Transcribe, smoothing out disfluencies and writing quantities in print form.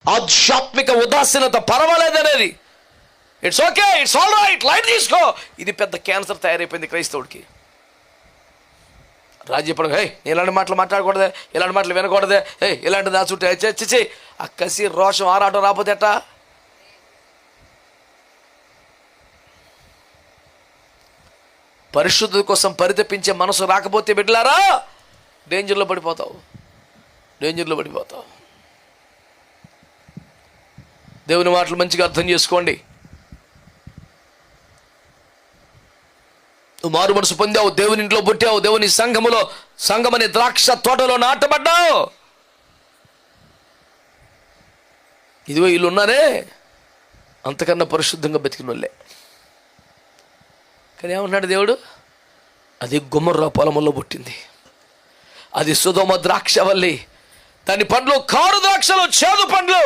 ఆధ్యాత్మిక ఉదాసీనత పర్వాలేదనేది, it's okay, it's all right, light తీసుకో. ఇది పెద్ద క్యాన్సర్ తయారైపోయింది క్రైస్తవుడికి. రాజ్యపడం, హే ఇలాంటి మాటలు మాట్లాడకూడదే, ఇలాంటి మాటలు వినకూడదే, హే ఇలాంటి దా చుట్టూ చిచ్చి ఆ కసి రోషం ఆరాటం రాకపోతే ఎట్టా? పరిశుద్ధత కోసం పరితపించే మనసు రాకపోతే బిడ్డలారా డేంజర్లో పడిపోతావు. దేవుని మాటలు మంచిగా అర్థం చేసుకోండి. నువ్వు మారు మనసు పొందావు, దేవుని ఇంట్లో పుట్టావు, దేవుని సంఘమనే ద్రాక్ష తోటలో నాటబడ్డావు. ఇదిగో వీళ్ళు ఉన్నారే అంతకన్నా పరిశుద్ధంగా బతికినోళ్ళే. కానీ ఏమన్నాడు దేవుడు? అది గొమొర్రా పొలములో పుట్టింది, అది సొదొమ ద్రాక్షవల్లి, దాని పండ్లు కారు ద్రాక్షలు, చేదు పండ్లు.